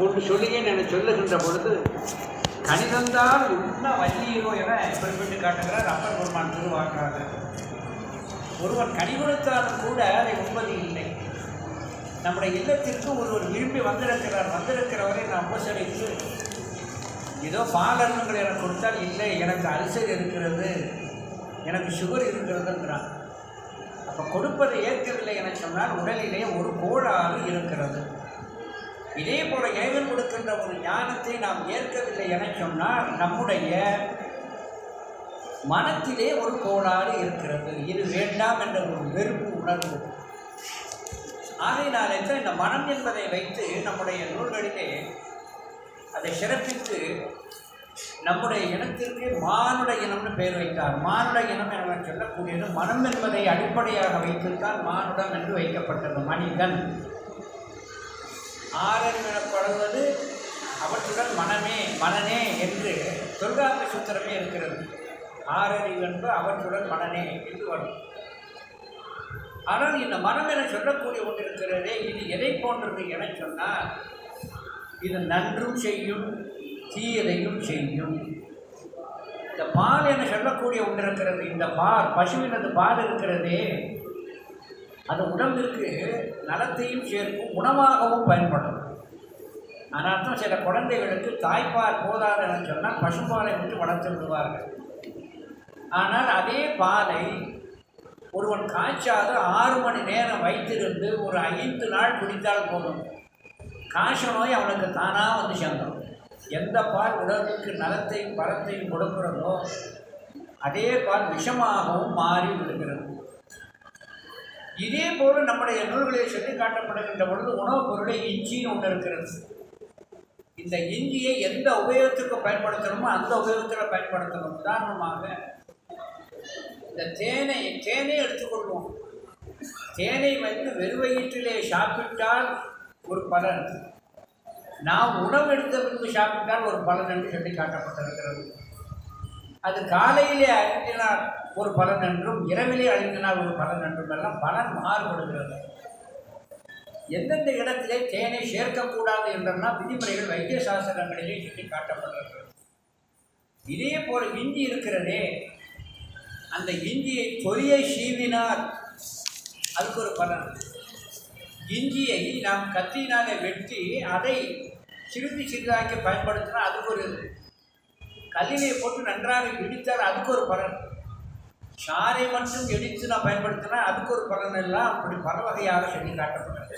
ஒன்று சொல்லுங்க என சொல்லுகின்ற பொழுது கணிதந்தால் உண்ண வள்ளியோ என குறிப்பிட்டு காட்டுகிறார் அப்பர் பெருமான் திருவாக்காக. ஒருவன் கனி கொடுத்தாலும் கூட அதை உண்பது இல்லை. நம்முடைய இல்லத்திற்கு ஒருவர் விரும்பி வந்திருக்கிறவரை நான் உபசரித்து ஏதோ பாலர்னங்கள் எனக்கு கொடுத்தால் இல்லை, எனக்கு அல்சர் இருக்கிறது, எனக்கு சுகர் இருக்கிறதுங்கிறான். அப்போ கொடுப்பதை ஏற்கவில்லை என சொன்னால் உடலிலே ஒரு கோளாறு இருக்கிறது. இதே போல இறைவன் கொடுக்கின்ற ஒரு ஞானத்தை நாம் ஏற்கவில்லை என சொன்னால் நம்முடைய மனத்திலே ஒரு கோளாறு இருக்கிறது. இது வேண்டாம் என்ற ஒரு வெறுப்பு உணர்வு. ஆகையினாலே தான் இந்த மனம் என்பதை வைத்து நம்முடைய நூல்களிலே அதை சிறப்பித்து நம்முடைய இனத்திற்கு மானுட இனம்னு பெயர் வைத்தார். மானுட இனம் என சொல்லக்கூடியது மனம் என்பதை அடிப்படையாக வைத்துத்தான் மானுடம் என்று வைக்கப்பட்டது. மனிதன் ஆறறிவு எனப்படுவது அவற்றுடன் மனனே என்று தொல்காப்பிய சூத்திரமே இருக்கிறது. ஆறறிவு என்று அவற்றுடன் மனனே என்று வரும். ஆனால் இந்த மனம் என சொல்லக்கூடிய ஒன்று இருக்கிறதே, இது எதை போன்றது என சொன்னால் இது நன்றும் செய்யும் தீயதையும் செய்யும். இந்த பால் என சொல்லக்கூடிய ஒன்று இருக்கிறது. இந்த பால், பசுவினது பால் இருக்கிறதே, அது உடம்பிற்கு நலத்தையும் சேர்க்கும், உணவாகவும் பயன்படும். ஆனால் சில குழந்தைகளுக்கு தாய்ப்பால் போதாது என சொன்னால் பசுப்பாலை விட்டு வளர்த்து விடுவார்கள். ஆனால் அதே பாலை ஒருவன் காய்ச்சாத 6 மணி நேரம் வைத்திருந்து ஒரு 5 நாள் குடித்தால் போதும், காச நோய் அவனுக்கு தானாக வந்து சேர்ந்தோம். எந்த பால் உடலுக்கு நலத்தையும் பலத்தையும் கொடுக்கிறதோ அதே பால் விஷமாகவும் மாறி விடுகிறது. இதே போல நம்முடைய நூல்களில் சொல்லி காட்டப்படுகின்ற பொழுது உணவுப் பொருளை இஞ்சின்னு ஒன்று இருக்கிறது. இந்த இஞ்சியை எந்த உபயோகத்துக்கு பயன்படுத்தணுமோ அந்த உபயோகத்தில் பயன்படுத்தணும். உதாரணமாக இந்த தேனை எடுத்துக்கொள்வோம். தேனை வந்து வெறுவயிற்றிலே சாப்பிட்டால் ஒரு பலன், நாம் உணவு எடுத்த பின்பு சாப்பிட்டால் ஒரு பலன் என்று சொல்லி காட்டப்பட்டிருக்கிறது. அது காலையிலே அழிந்தினால் ஒரு பலன் என்றும் இரவிலே அழிந்தினால் ஒரு பலன் என்றும் எல்லாம் பலன் மாறுபடுகிறது. எந்தெந்த இடத்திலே தேனை சேர்க்கக்கூடாது என்றெல்லாம் விதிமுறைகள் வைத்திய சாஸ்திரங்களிலே சொல்லி காட்டப்பட்டிருக்கிறது. இதே போல் இஞ்சி இருக்கிறதே, அந்த இஞ்சியை தொலியை சீவினால் அதுக்கு ஒரு பலன். இஞ்சியை நாம் கத்தியினாலே வெட்டி அதை சிறிதாக்கி பயன்படுத்தினால் அதுக்கு ஒரு, கல்லிலே போட்டு நன்றாக இடித்தால் அதுக்கு ஒரு பலன், சாரை மட்டும் இடித்து நான் பயன்படுத்தினா அதுக்கு ஒரு பலன், எல்லாம் அப்படி பல வகையாக சொல்லி காட்டப்பட்டது.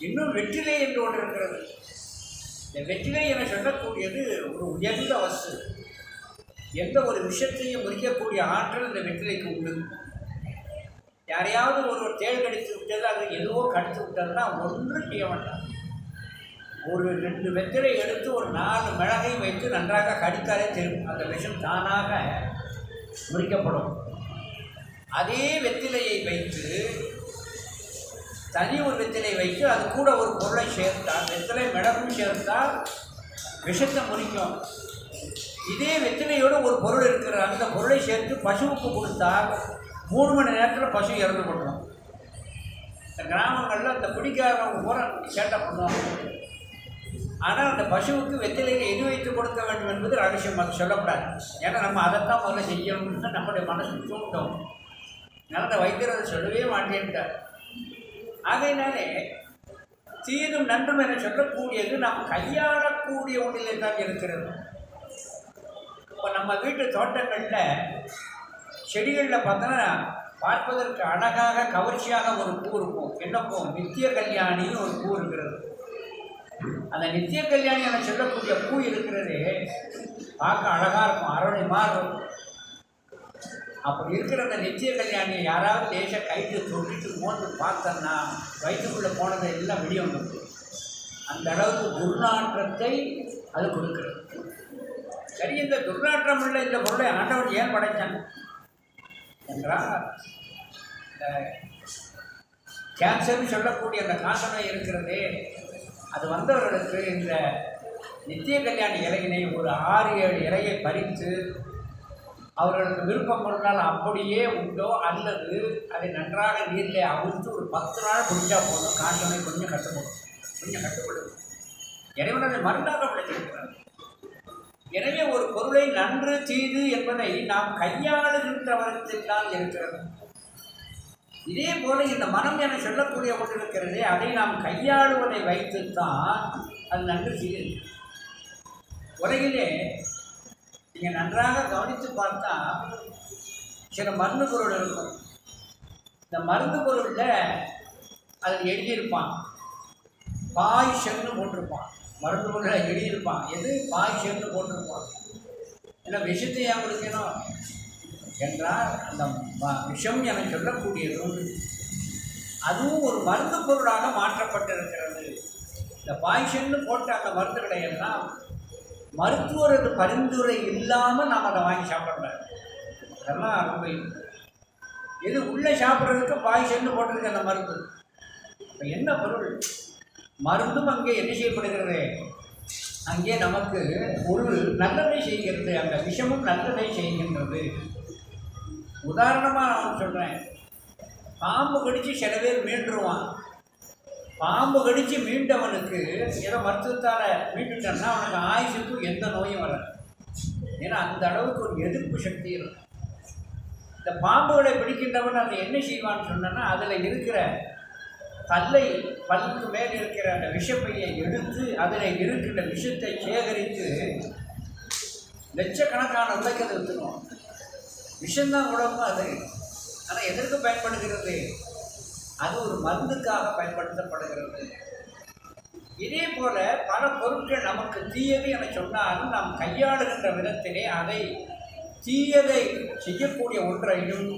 இன்னும் வெற்றிலை என்று ஒன்று இருக்கிறது. இந்த வெற்றிலை என சொல்லக்கூடியது ஒரு உயர்ந்த வஸ்து. எந்த ஒரு விஷயத்தையும் முறிக்கக்கூடிய ஆற்றல் இந்த வெற்றிலைக்கு உண்டு. யாரையாவது ஒரு தேள் கடித்து விட்டது, அது எதுவோ கடித்து விட்டதுன்னா ஒன்றும் செய்ய மாட்டாங்க. ஒரு 2 வெற்றிலை எடுத்து ஒரு 4 மிளகை வைத்து நன்றாக கடித்தாலே தெரியும், அந்த விஷம் தானாக முறிக்கப்படும். அதே வெற்றிலையை வைத்து தனி ஒரு வெற்றிலை வைத்து அது கூட ஒரு பொருளை சேர்த்தால், வெற்றிலை மிளகும் சேர்த்தால் விஷத்தை முறிக்கும். இதே வெற்றிலையோடு ஒரு பொருள் இருக்கிற அந்த பொருளை சேர்த்து பசுவுக்கு கொடுத்தால் 3 மணி நேரத்தில் பசு இறந்து போட்டுரும். இந்த கிராமங்களில் அந்த பிடிக்காதவங்க பூரா சேட்டை பண்ணுவாங்க. ஆனால் அந்த பசுவுக்கு வெற்றிலையை எது வைத்து கொடுக்க வேண்டும் என்பது ரகசியம், அது சொல்லக்கூடாது. ஏன்னா நம்ம அதைத்தான் முதல்ல செய்யணும்னு நம்முடைய மனசு தூண்டோம். அதனால் அந்த வைத்தியர் அதை சொல்லவே மாட்டேன்ட்டார். ஆகையினாலே தீதும் நன்றும் என சொல்லக்கூடியது நாம் கையாளக்கூடிய ஒன்றிலே தான் இருக்கிறது. இப்போ நம்ம வீட்டு தோட்டங்களில் செடிகளில் பார்த்தோன்னா பார்ப்பதற்கு அழகாக கவர்ச்சியாக ஒரு பூ இருக்கும். என்ன பூ? நித்திய கல்யாணின்னு ஒரு பூ இருக்கிறது. அந்த நித்திய கல்யாணி என சொல்லக்கூடிய பூ இருக்கிறதே பார்க்க அழகாக இருக்கும், அரவணை மாதிரி இருக்கும். அப்படி இருக்கிற அந்த நித்திய கல்யாணியை யாராவது லேசாக கைட்டு தொட்டிட்டு மோந்து பார்த்தோன்னா வயிற்றுக்குள்ளே போனதை எல்லாம் வெளியே வந்துருக்கு. அந்த அளவுக்கு துர்நாற்றத்தை அது கொடுக்கிறது. சரி, இந்த துர்நாற்றம் உள்ள இந்த பொருளை ஆண்டவன் ஏன் படைத்தான் என்றால், இந்த கேன்சர்னு சொல்லக்கூடிய அந்த காசநோய் இருக்கிறதே, அது வந்தவர்களுக்கு இந்த நித்திய கல்யாணி இலையினை ஒரு 6-7 இலையை பறித்து அவர்களுக்கு விருப்பம் கொண்டால் அப்படியே உண்டோ அல்லது அதை நன்றாக நீரில் அவிழ்த்து ஒரு 10 நாள் குடித்தா போதும், காசநோய் கொஞ்சம் கட்டுப்படும். கொஞ்சம் கட்டுப்படுது. இறைவன் அதை மருந்தாக படைத்திருக்கிறார். எனவே ஒரு பொருளை நன்று தீது என்பதை நாம் கையாளுகின்றவரத்தில் தான் இருக்கிறது. இதே போல இந்த மனம் என சொல்லக்கூடிய ஒன்று இருக்கிறதே, அதை நாம் கையாளுவதை வைத்துத்தான் அது நன்று தீது. உலகிலே நீங்கள் நன்றாக கவனித்து பார்த்தா சில மருந்து பொருள் இருக்கும். இந்த மருந்து பொருளில் அதில் எழுதியிருப்பான் பாய்ஷன்னு போட்டிருப்பான். மருந்து பொருளை எழுதியிருப்பான். எது பாய்ஷன்னு போட்டிருப்பான். இல்லை விஷத்தை ஏன் கொடுக்கணும் என்றால் அந்த விஷம் என சொல்லக்கூடியதும் அதுவும் ஒரு மருந்து பொருளாக மாற்றப்பட்டிருக்கிறது. இந்த பாய்ஷன்னு போட்ட அந்த மருந்துகளை எல்லாம் மருத்துவரது பரிந்துரை இல்லாமல் நாம் அதை வாங்கி சாப்பிடக்கூடாது. அதெல்லாம் ரொம்ப எது உள்ளே சாப்பிட்றதுக்கு பாய்ஷன்னு போட்டிருக்கு அந்த மருந்து. இப்போ என்ன பொருள்? மருந்தும் அங்கே என்ன செய்யப்படுகிறது? அங்கே நமக்கு ஒரு நல்லதை செய்கிறது. அந்த விஷமும் நல்லதை செய்கின்றது. உதாரணமாக நான் சொல்கிறேன், பாம்பு கடித்து சில பேர் மீண்டுருவான். பாம்பு கடித்து மீண்டவனுக்கு ஏதோ மருத்துவத்தால் மீண்டுட்டான்னா அவனுக்கு ஆயுசுக்கு எந்த நோயும் வராது. ஏன்னா அந்த அளவுக்கு ஒரு எதிர்ப்பு சக்தி இருக்கும். இந்த பாம்புகளை பிடிக்கின்றவன் அதை என்ன செய்வான்னு சொன்னா, அதில் இருக்கிற பல்லுக்கு மேலே இருக்கிற அந்த விஷப்பையை எடுத்து அதில் இருக்கிற விஷத்தை சேகரித்து லட்சக்கணக்கான உலகத்தை விற்றுருவோம். விஷம்தான் உடம்பு அது. ஆனால் எதற்கு பயன்படுகிறது? அது ஒரு மருந்துக்காக பயன்படுத்தப்படுகிறது. இதே போல பல பொருட்கள் நமக்கு தீயது என சொன்னாலும் நாம் கையாளுகின்ற விதத்திலே அதை தீயதை செய்யக்கூடிய ஒன்றையும்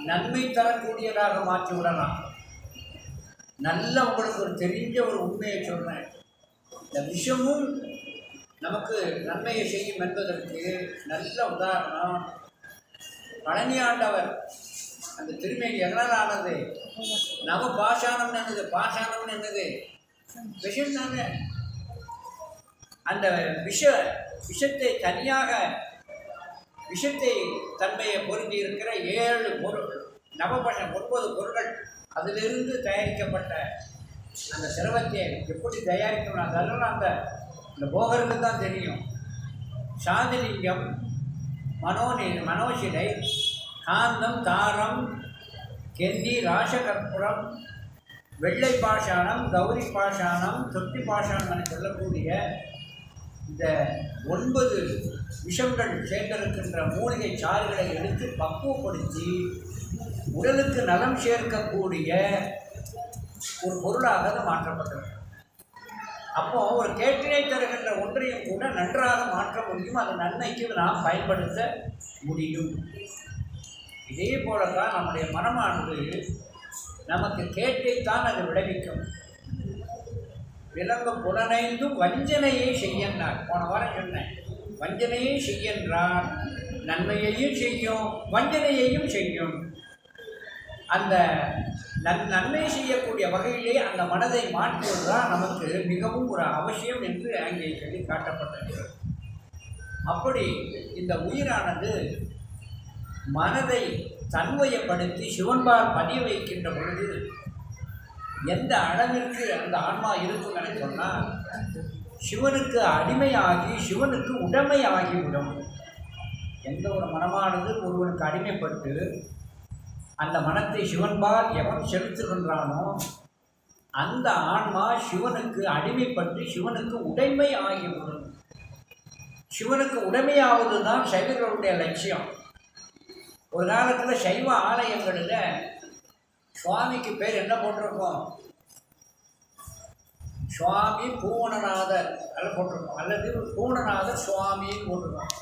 நன்மை தரக்கூடியதாக மாற்றி விடலாம். நல்ல உங்களுக்கு ஒரு தெரிஞ்ச ஒரு உண்மையை சொல்கிறேன். இந்த விஷமும் நமக்கு நன்மையை செய்யும் என்பதற்கு நல்ல உதாரணம் பழனி ஆண்டவர். அந்த திருமேனி எதனால் ஆனது? நவ பாஷாணம் என்னது? பாஷாணம் என்னது? விஷம் தானே. அந்த விஷத்தை தனியாக விஷத்தை தன்மையை பொருந்தி இருக்கிற 7 பொருள் நவபாஷம் 9 பொருட்கள் அதிலிருந்து தயாரிக்கப்பட்ட அந்த சிரவத்தை எப்படி தயாரிக்கணும் அதெல்லாம் அந்த போகருக்கு தான் தெரியும். சாதிலிங்கம், மனோசிலை, காந்தம், தாரம், கெந்தி, ராசகற்புரம், வெள்ளை பாஷாணம், கௌரி பாஷாணம், தொட்டி பாஷாணம் என சொல்லக்கூடிய இந்த 9 விஷங்கள் சேர்ந்திருக்கின்ற மூலிகை சாறுகளை எடுத்து பக்குவப்படுத்தி உடலுக்கு நலம் சேர்க்கக்கூடிய ஒரு பொருளாக அது மாற்றப்பட்டது. அப்போது ஒரு கேட்டினை தருகின்ற ஒன்றையும் கூட நன்றாக மாற்ற முடியும். அது நன்மைக்கு நாம் பயன்படுத்த முடியும். இதே போல தான் நம்முடைய மனமானது நமக்கு கேட்டைத்தான் அது விளைவிக்கும். விலங்கு புலனைந்தும் வஞ்சனையை செய்யன்னார். போன வாரம் சொன்னேன், வஞ்சனையை செய்யன்றார் நன்மையையும் செய்யும் வஞ்சனையையும் செய்யும். அந்த நன்மை செய்யக்கூடிய வகையிலே அந்த மனதை மாற்றுவதுதான் நமக்கு மிகவும் ஒரு அவசியம் என்று அங்கே சொல்லி காட்டப்பட்டிருக்கிறது. அப்படி இந்த உயிரானது மனதை தன்மையப்படுத்தி சிவன்பால் பதிய வைக்கின்ற பொழுது எந்த அளவிற்கு அந்த ஆன்மா இருக்கும் என சொன்னால் சிவனுக்கு அடிமையாகி சிவனுக்கு உடைமையாகிவிடும். எந்த ஒரு மனமானது ஒருவனுக்கு அடிமைப்பட்டு அந்த மனத்தை சிவன்பால் எவன் செலுத்துகின்றானோ அந்த ஆன்மா சிவனுக்கு அடிமைப்பட்டு சிவனுக்கு உடைமை ஆகிவிடும். சிவனுக்கு உடைமையாவது தான் சைவர்களுடைய லட்சியம். ஒரு காலத்தில் சைவ ஆலயங்களில் சுவாமிக்கு பேர் என்ன போட்டிருக்கோம்? சுவாமி பூவனநாதர் அதில் போட்டிருக்கோம், அல்லது பூவனநாதர் சுவாமின்னு போட்டிருக்கோம்.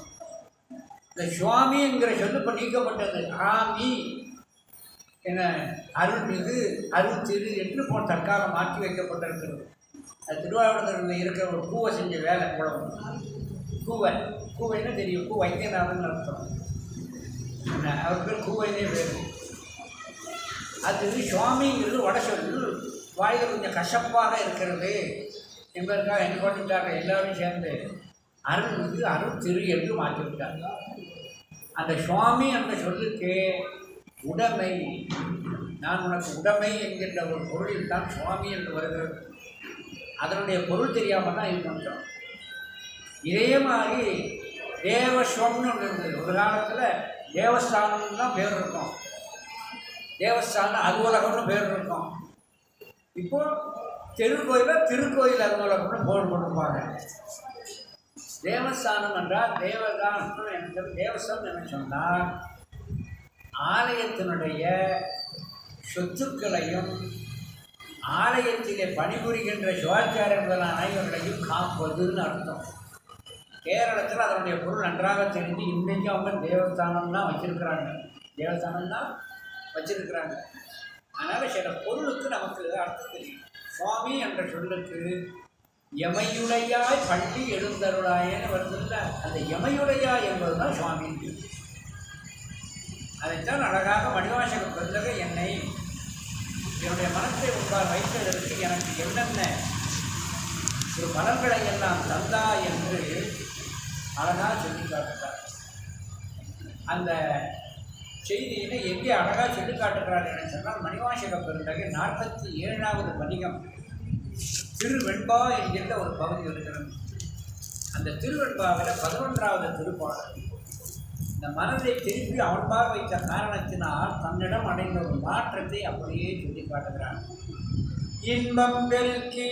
இந்த சுவாமிங்கிற சொல்லு இப்போ நீக்கப்பட்டது. ஆமி என அருள்மிகு அருள் திரு என்று போன தற்காலம் மாற்றி வைக்கப்பட்டிருக்கிறது. அது திருவாவூரத்தில் இருக்கிற ஒரு பூவை செஞ்ச வேலை குழம்பு. கூவைன்னு தெரியும், பூ வைத்தியநாதன் அர்த்தம். அவர் பேர் கூவைனே பேர். அது சுவாமிங்கிறது வட சொல்லு வாயில் கொஞ்சம் கசப்பாக இருக்கிறது என்பதற்காக என்ன பண்ணிட்டாங்க, எல்லோரும் சேர்ந்து அருள்மிகு அருள் திரு என்று மாற்றிவிட்டாங்க. அந்த சுவாமி என்ற சொல்லுக்கு உடைமை, நான் உனக்கு உடைமை என்கின்ற ஒரு பொருளில் தான் சுவாமி என்று வருகிறது. அதனுடைய பொருள் தெரியாமல் தான் இது பண்ணுறோம். இதே மாதிரி தேவஸ்வம்னு ஒன்று இருந்தது. ஒரு காலத்தில் தேவஸ்தானம்னு தான் பேர் இருக்கும், தேவஸ்தானம் அலுவலகம்னு பேர் இருக்கும். இப்போ திருக்கோயிலில் திருக்கோயில் அலுவலகம்னு போர்டு போட்டுப்பாங்க. தேவஸ்தானம் என்றால் தேவதானம் என்று தேவஸ்தானம் என்ன சொன்னால் ஆலயத்தினுடைய சொத்துக்களையும் ஆலயத்திலே பணிபுரிகின்ற சிவாச்சாரிய முதலான அனைவர்களையும் காப்பதுன்னு அர்த்தம். கேரளத்தில் அதனுடைய பொருள் நன்றாக தெரிஞ்சு இன்றைக்கும் அவங்க தேவஸ்தானம் தான் வச்சுருக்கிறாங்க, தேவஸ்தானம் தான் வச்சிருக்கிறாங்க. அதனால் சில பொருளுக்கு நமக்கு அர்த்தம் தெரியும். சுவாமி என்ற சொல்லுக்கு எமையுடையாய் பள்ளி எழுந்தருளாயன்னு வருதில்ல, அந்த எமையுடையாய் என்பது தான் சுவாமி. அதைத்தான் அழகாக மணிவாசக பெருந்தகை என்னை என்னுடைய மனத்தை உட்கார் வைத்ததற்கு எனக்கு என்னென்ன ஒரு பலன்களை எல்லாம் தந்தா என்று அழகாக சொல்லி காட்டுகிறார். அந்த செய்தியினை எங்கே அழகாக சொல்லி காட்டுகிறார் என்று சொன்னால் மணிவாசக பெருந்தகை 47வது பதிகம் திருவெண்பா என்கின்ற ஒரு பகுதி இருக்கிறது. அந்த திருவெண்பாவில் 11வது திருப்பாடல் இந்த மனதை திருப்பி அவன்பாக வைத்த காரணத்தினால் தன்னிடம் அடைந்த ஒரு மாற்றத்தை அப்படியே சொல்லி காட்டுகிறான். இன்பம் பெருக்கி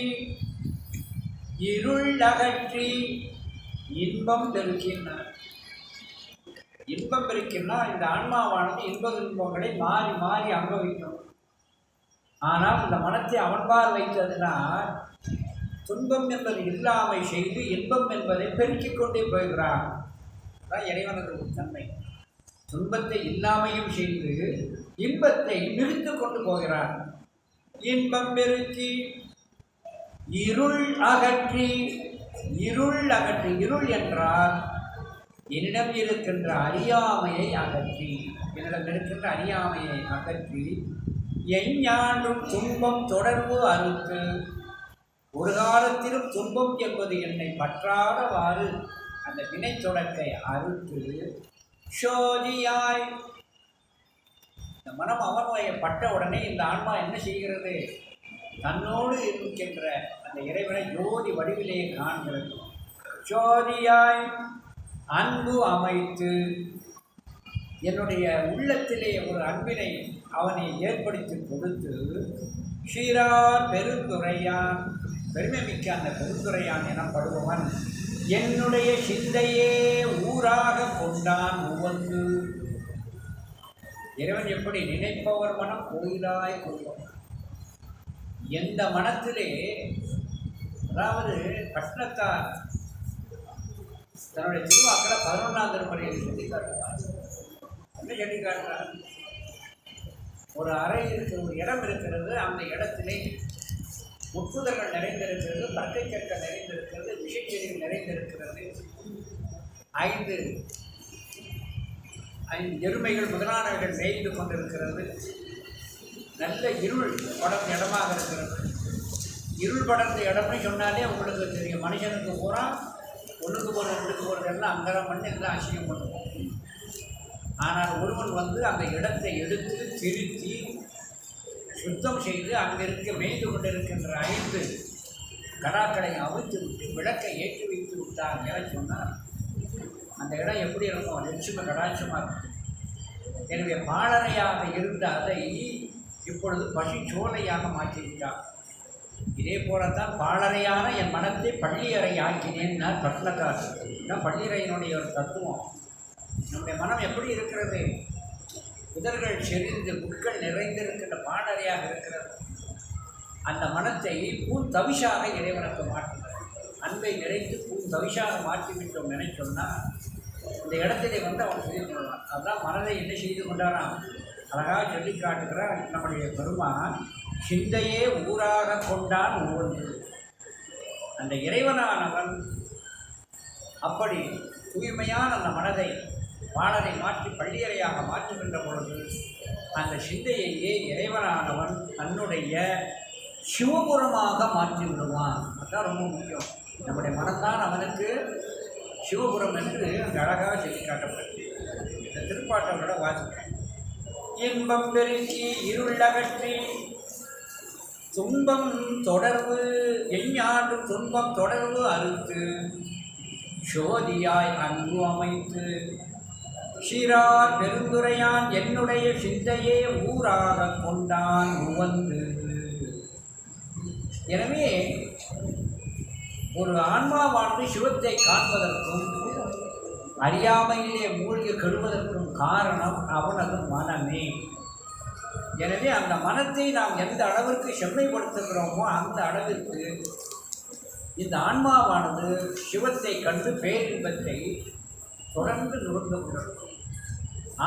இருள் அகற்றி, இன்பம் பெருக்கினார். இன்பம் பெருக்கினா இந்த ஆன்மாவானது இன்ப துன்பங்களை மாறி மாறி அனுபவிக்கும். ஆனால் இந்த மனத்தை அவன்பால் வைத்ததினால் துன்பம் என்பது இல்லாமை செய்து இன்பம் என்பதை பெருக்கிக் கொண்டே போகிறான். அதான் இறைவனது ஒரு தன்மை. துன்பத்தை இல்லாமையும் செய்து இன்பத்தை நிறுத்து கொண்டு போகிறான். இன்பம் பெருக்கி இருள் அகற்றி, இருள் அகற்றி, இருள் என்றால் என்னிடம் இருக்கின்ற அறியாமையை அகற்றி, என்னிடம் இருக்கின்ற அறியாமையை அகற்றி எஞ்ஞான்றும் துன்பம் தொடர்பு அறுத்து, ஒரு காலத்திலும் துன்பம் என்பது என்னை பற்றாதவாறு அந்த வினை தொடக்கை அறுத்து சோதியாய், இந்த மனம் அவன்வயப்பட்ட உடனே இந்த ஆன்மா என்ன செய்கிறது? தன்னோடு இருக்கின்ற அந்த இறைவனை ஜோதி வடிவிலே காண்கிறது. சோதியாய் அன்பு அமைத்து, என்னுடைய உள்ளத்திலே ஒரு அன்பினை அவனை ஏற்படுத்தி கொடுத்து, ஷீரார் பெருந்துரையான், பெருமை மிக்க அந்த பெருந்துரையான் எனப்படுபவன் என்னுடைய சிந்தையே ஊராக கொண்டான் உவந்து. இறைவன் எப்படி நினைப்பவர் மனம் கோயிலாய் கொள்வான். எந்த மனத்திலே, அதாவது கஷ்டத்தார் தன்னுடைய திருவாக்கில் 11ஆம் திருமுறையை சொல்லி காட்டுவார். என்ன சொல்லி காட்டுறார்? ஒரு அறை இருக்கிற, ஒரு இடம் இருக்கிறது, அந்த இடத்திலே உட்புதர்கள் நிறைந்திருக்கிறது, பற்கை கற்கள் நிறைந்திருக்கிறது, விஷச்செடிகள் நிறைந்திருக்கிறது, 5 எருமைகள் முதலானவைகள் மேய்ந்து கொண்டிருக்கிறது. நல்ல இருள் படர்ந்த இடமாக இருக்கிறது. இருள் படர்ந்த இடம்னு சொன்னாலே உங்களுக்கு தெரியும், மனுஷனுக்கு பூரா ஒன்றுக்கு போகிற ரெண்டுக்கு போகிறது எல்லாம் அங்கரம் பண்ணி எல்லாம் அசிங்கம் பண்ணுவோம். ஆனால் ஒருவன் வந்து அந்த இடத்தை எடுத்து திருத்தி சுத்தம் செய்து அங்கிருக்க மேய்ந்து கொண்டிருக்கின்ற 5 கடாக்களை அவிழ்த்து விட்டு விளக்கை ஏற்றி வைத்து விட்டார் என சொன்னார். அந்த இடம் எப்படி இருக்கும்? லட்சும கடாட்சமாக இருக்கும். எனவே பாலறையாக இருந்த அதை இப்பொழுது பசிச்சோலையாக மாற்றிவிட்டார். இதே போலத்தான் பாலறையான என் மனத்தை பள்ளியறை ஆக்கினேன்னா பட்னக்கார். இதுதான் பள்ளியறையினுடைய ஒரு தத்துவம். நம்முடைய மனம் எப்படி இருக்கிறது? புதர்கள் செறிந்து புட்கள் நிறைந்திருக்கின்ற பாடறையாக இருக்கிறது. அந்த மனத்தை பூந்தவிஷாக இறைவனுக்கு மாற்றினார். அன்பை நிறைத்து பூந்தவிஷாக மாற்றிவிட்டோம் என சொன்னால் இந்த இடத்திலே வந்து அவன் செய்து கொள்வான். அதுதான் மனதை என்ன செய்து கொண்டாராம் அழகாக சொல்லி காட்டுகிறார் நம்முடைய பெருமான். சிந்தையே ஊராக கொண்டான் ஒவ்வொன்று. அந்த இறைவனானவன் அப்படி தூய்மையான அந்த மனதை பாடலை மாற்றி பள்ளியறையாக மாற்றுகின்ற பொழுது அந்த சிந்தையையே இறைவனானவன் தன்னுடைய சிவபுரமாக மாற்றி விடுவான். அதுதான் ரொம்ப முக்கியம். நம்முடைய மனம்தான் அவனுக்கு சிவபுரம் என்று அங்கு அழகாக சொல்லி காட்டப்பட்டது. இந்த திருப்பாட்டங்களோட வாசிக்கிறேன். இன்பம் பெருக்கி இருள் அகற்றி துன்பம் தொடர்பு எஞ்ஞான்று துன்பம் தொடர்பு அறுத்து சோதியாய் அன்பு அமைத்து சீரார் பெருந்துரையான் என்னுடைய சிந்தையே ஊராக கொண்டான் உவந்து. எனவே ஒரு ஆன்மாவானது சிவத்தை காண்பதற்கும் அறியாமையிலே மூழ்கி கெடுவதற்கும் காரணம் அவனது மனமே. எனவே அந்த மனத்தை நாம் எந்த அளவிற்கு செம்மைப்படுத்துகிறோமோ அந்த அளவிற்கு இந்த ஆன்மாவானது சிவத்தை கண்டு பேரின்பத்தை தொடர்ந்து நுகர்ந்து கொண்டிருக்கும்.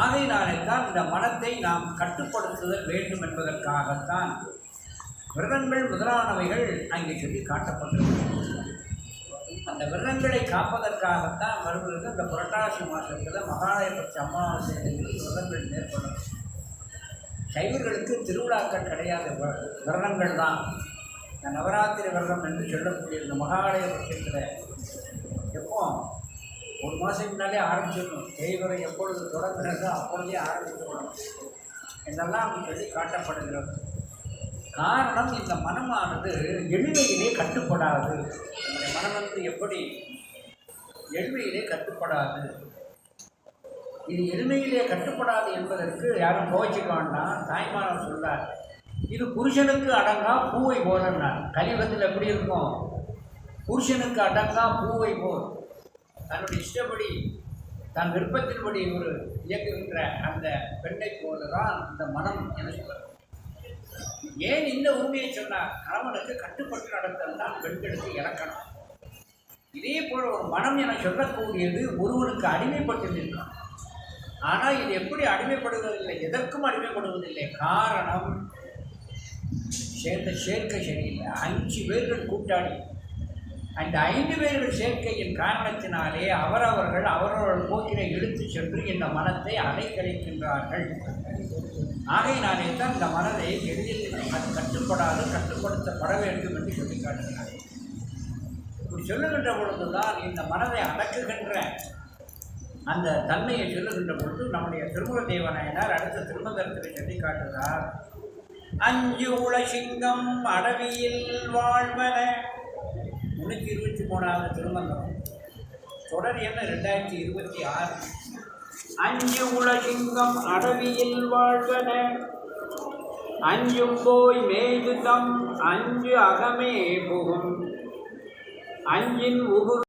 ஆகையினாலே தான் இந்த மனத்தை நாம் கட்டுப்படுத்துதல் வேண்டும் என்பதற்காகத்தான் விரதங்கள் முதலானவைகள் அங்கே சொல்லி காட்டப்பட்டிருக்கிறது. அந்த விரதங்களை காப்பதற்காகத்தான் வருகிறது. இந்த புரட்டாசி மாதத்தில் மகாலயபட்ச அமாவாசைகளில் விரதங்கள் மேற்கொள்ளும். சைவர்களுக்கு திருவிழாக்கள் கிடையாது, விரதங்கள் தான். இந்த நவராத்திரி விரதம் என்று சொல்லக்கூடிய இந்த மகாலயபட்சத்தில் எப்போ ஒரு மாதம் முன்னாலே ஆரம்பிச்சிடணும். தேய்வரை எப்பொழுது தொடங்குகிறதோ அப்பொழுதே ஆரம்பித்துவிடணும் என்றெல்லாம் சொல்லி காட்டப்படுகிறது. காரணம், இந்த மனமானது எளிமையிலே கட்டுப்படாது. நம்முடைய மனம் வந்து எப்படி எளிமையிலே கட்டுப்படாது. இது எளிமையிலே கட்டுப்படாது என்பதற்கு யாரும் கோச்சிக்க வேண்டாம். தாய்மானவர் சொல்றார், இது புருஷனுக்கு அடங்கா பூவை போலன்னார். கலியுகத்தில் எப்படி இருக்கும்? புருஷனுக்கு அடங்கா பூவை போல் தன்னுடைய இஷ்டப்படி தன் விருப்பத்தின்படி ஒரு இயக்குகின்ற அந்த பெண்ணை போலதான் இந்த மனம் என சொல்றார். ஏன் இந்த உண்மையை சொன்னார்? கணவனுக்கு கட்டுப்பட்டு நடத்தல் தான் பெண்களுக்கு இலக்கணம். இதே போல ஒரு மனம் என சொல்லக்கூடியது ஒருவனுக்கு அடிமைப்பட்டு நிற்கும். ஆனால் இது எப்படி அடிமைப்படுவதில்லை? எதற்கும் அடிமைப்படுவதில்லை. காரணம், சேர்க்கை சரியில்லை. 5 பேர்கள் கூட்டாளி. அந்த 5 பேர்கள் சேர்க்கையின் காரணத்தினாலே அவரவர்கள் போக்கினை இழுத்து சென்று இந்த மனத்தை அலைக்கழிக்கின்றார்கள். ஆகையினாலே தான் இந்த மனதை எளிதில் அது கட்டுப்படாது, கட்டுப்படுத்தப்பட வேண்டும் என்று சொல்லி காட்டுகிறார். இப்படி சொல்லுகின்ற பொழுதுதான் இந்த மனதை அடக்குகின்ற அந்த தன்மையை சொல்லுகின்ற பொழுது நம்முடைய திருமுக தேவநாயனார் அடுத்த திருமந்திரத்தில் சொல்லி காட்டுகிறார். 5 உலசிங்கம் அடவியில் வாழ்வன. 323வது திருமந்திரம், தொடர் எண் 2026. 5 உலசிங்கம் அடவியில் வாழ்வன, அஞ்சும் போய் மேய்து தம் 5 அகமே புகும், அஞ்சின் உகு